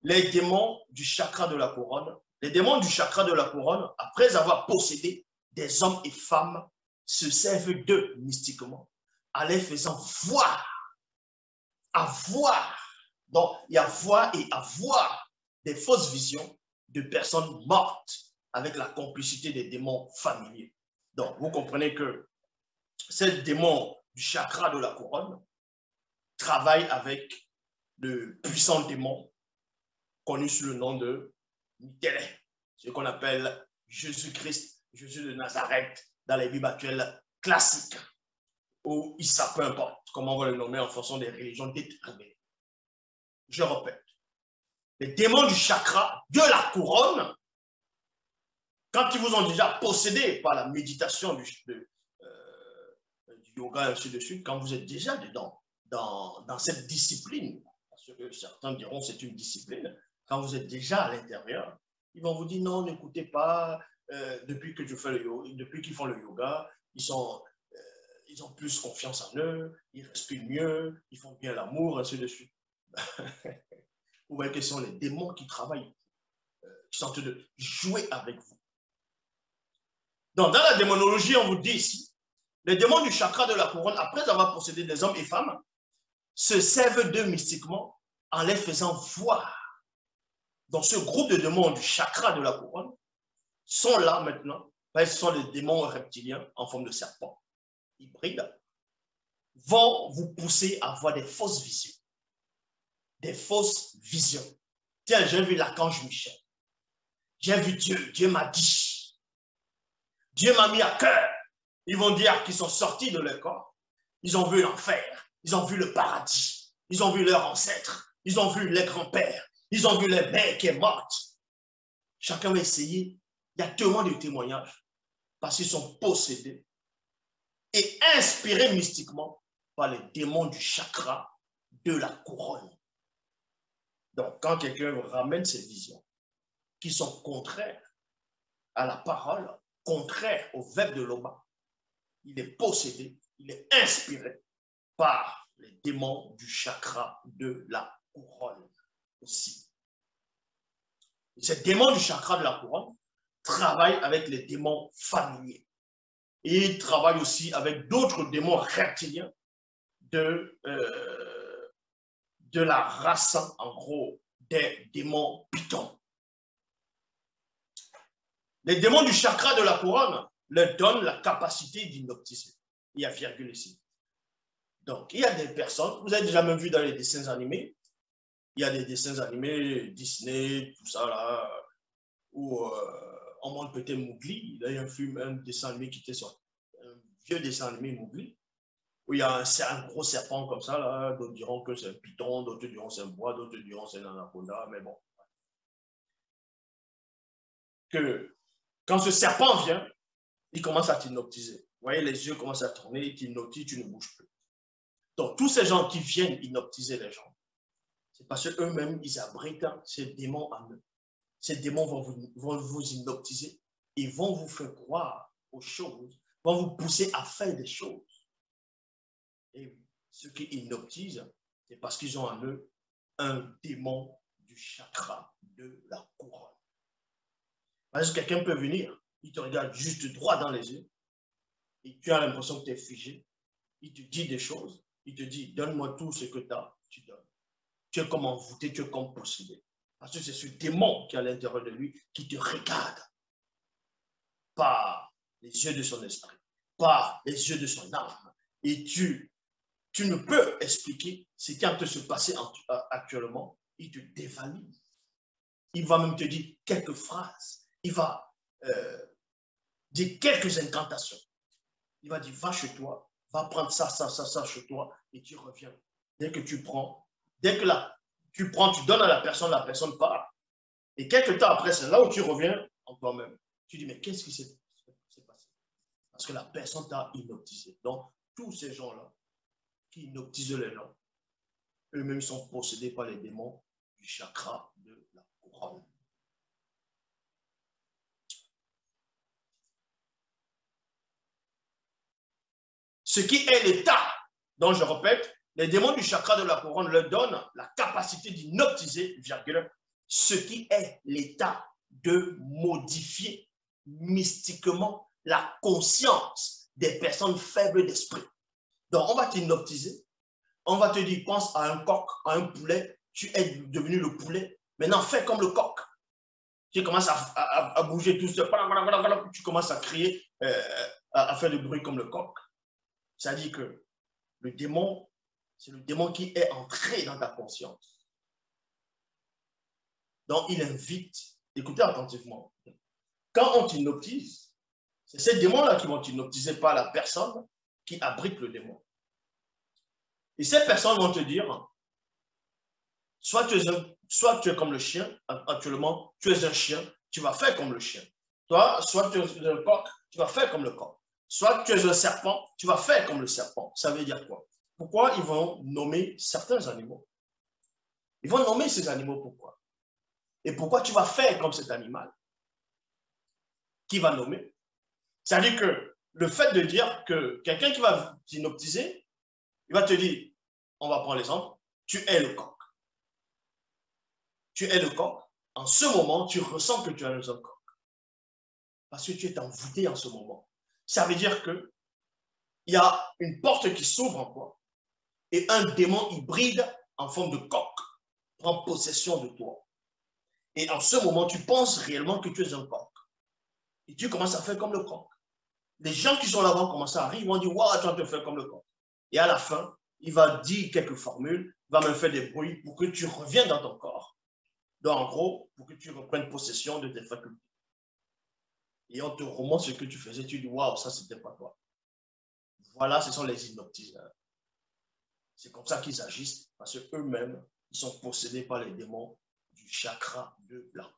les démons du chakra de la couronne, les démons du chakra de la couronne, après avoir possédé des hommes et femmes, se servent d'eux mystiquement, en les faisant voir, avoir. Donc, il y a voir et avoir des fausses visions de personnes mortes avec la complicité des démons familiers. Donc, vous comprenez que ces démons du chakra de la couronne travaillent avec le puissant démon connu sous le nom de Michele, ce qu'on appelle Jésus-Christ, Jésus de Nazareth, dans les Bibles actuelles classiques, ou Issa, peu importe comment on va le nommer en fonction des religions déterminées. Je répète, les démons du chakra de la couronne, quand ils vous ont déjà possédé par la méditation du yoga et ainsi de suite, quand vous êtes déjà dedans, dans cette discipline, parce que certains diront c'est une discipline, quand vous êtes déjà à l'intérieur, ils vont vous dire non, n'écoutez pas, depuis que je fais le yoga, depuis qu'ils font le yoga, ils ont plus confiance en eux, ils respirent mieux, ils font bien l'amour, ainsi de suite. Vous voyez que ce sont les démons qui travaillent, qui sont en train de jouer avec vous. Donc, dans la démonologie, on vous dit ici, les démons du chakra de la couronne, après avoir possédé des hommes et femmes, se servent d'eux mystiquement en les faisant voir. Donc, ce groupe de démons du chakra de la couronne sont là maintenant. Ce sont les démons reptiliens en forme de serpent, hybrides, vont vous pousser à avoir des fausses visions. Des fausses visions. Tiens, j'ai vu l'archange Michel. J'ai vu Dieu. Dieu m'a dit. Dieu m'a mis à cœur. Ils vont dire qu'ils sont sortis de leur corps. Ils ont vu l'enfer. Ils ont vu le paradis. Ils ont vu leurs ancêtres. Ils ont vu les grands-pères. Ils ont vu les mères qui sont mortes. Chacun va essayer. Il y a tellement de témoignages parce qu'ils sont possédés et inspirés mystiquement par les démons du chakra de la couronne. Donc, quand quelqu'un ramène ces visions qui sont contraires à la parole, contraires au verbe de l'Oma, il est possédé, il est inspiré par les démons du chakra de la couronne aussi. Et ces démons du chakra de la couronne travaillent avec les démons familiers. Et ils travaillent aussi avec d'autres démons reptiliens de la race, en gros, des démons pythons. Les démons du chakra de la couronne leur donnent la capacité d'hypnotiser. Il y a virgule ici. Donc, il y a des personnes, vous avez déjà même vu dans les dessins animés, il y a des dessins animés, Disney, tout ça là, où on montre peut-être Mowgli. Il y a un film, un dessin animé qui était sorti, un vieux dessin animé Mowgli, où il y a un gros serpent comme ça, là, d'autres diront que c'est un python, d'autres diront que c'est un bois, d'autres diront que c'est un anaconda, mais bon. Que quand ce serpent vient, il commence à t'hypnotiser. Vous voyez, les yeux commencent à tourner, il t'hypnotise, tu ne bouges plus. Donc, tous ces gens qui viennent hypnotiser les gens, c'est parce qu'eux-mêmes, ils abritent ces démons en eux. Ces démons vont vous hypnotiser et vont vous faire croire aux choses, vont vous pousser à faire des choses. Et ceux qui hypnotisent, c'est parce qu'ils ont en eux un démon du chakra de la couronne. Parce que quelqu'un peut venir, il te regarde juste droit dans les yeux, et tu as l'impression que tu es figé. Il te dit des choses, il te dit, donne-moi tout ce que tu as, tu donnes. Tu es comme envoûté, tu es comme possédé. Parce que c'est ce démon qui est à l'intérieur de lui qui te regarde par les yeux de son esprit, par les yeux de son âme. Et tu ne peux expliquer ce qui est en train de se passer actuellement. Il te dévalise. Il va même te dire quelques phrases. Il va dire quelques incantations. Il va dire, va chez toi, va prendre ça, ça, ça, ça chez toi, et tu reviens. Dès que tu prends, tu donnes à la personne part. Et quelques temps après, c'est là où tu reviens en toi-même. Tu dis, mais qu'est-ce qui s'est passé? Parce que la personne t'a hypnotisé. Donc, tous ces gens-là qui hypnotisent les gens, eux-mêmes sont possédés par les démons du chakra de la couronne. Ce qui est l'état, dont je répète, les démons du chakra de la couronne leur donnent la capacité d'hypnotiser, virgule, ce qui est l'état de modifier mystiquement la conscience des personnes faibles d'esprit. Donc, on va t'hypnotiser, on va te dire, pense à un coq, à un poulet, tu es devenu le poulet, maintenant fais comme le coq. Tu commences à bouger tout seul, tu commences à crier, à faire du bruit comme le coq. Ça dit que le démon, c'est le démon qui est entré dans ta conscience. Donc, il invite, écoutez attentivement, quand on t'hypnotise, c'est ces démons-là qui vont t'hypnotiser par la personne qui abrite le démon. Et ces personnes vont te dire, soit tu es comme le chien, actuellement, tu es un chien, tu vas faire comme le chien. Toi, soit tu es un coq, tu vas faire comme le coq. Soit tu es un serpent, tu vas faire comme le serpent. Ça veut dire quoi? Pourquoi ils vont nommer certains animaux? Ils vont nommer ces animaux pourquoi? Et pourquoi tu vas faire comme cet animal? Qui va nommer? C'est-à-dire que le fait de dire que quelqu'un qui va t'hypnotiser, il va te dire, on va prendre l'exemple, tu es le coq. Tu es le coq. En ce moment, tu ressens que tu es un coq. Parce que tu es envoûté en ce moment. Ça veut dire qu'il y a une porte qui s'ouvre en toi et un démon hybride en forme de coq prend possession de toi. Et en ce moment, tu penses réellement que tu es un coq. Et tu commences à faire comme le coq. Les gens qui sont là vont commencer à rire, ils vont dire, waouh, tu vas te faire comme le coq. Et à la fin, il va dire quelques formules, il va me faire des bruits pour que tu reviennes dans ton corps. Donc, en gros, pour que tu reprennes possession de tes facultés. Et on te remonte ce que tu faisais, tu dis, waouh, ça, c'était pas toi. Voilà, ce sont les hypnotiseurs. C'est comme ça qu'ils agissent, parce qu'eux-mêmes, ils sont possédés par les démons du chakra de la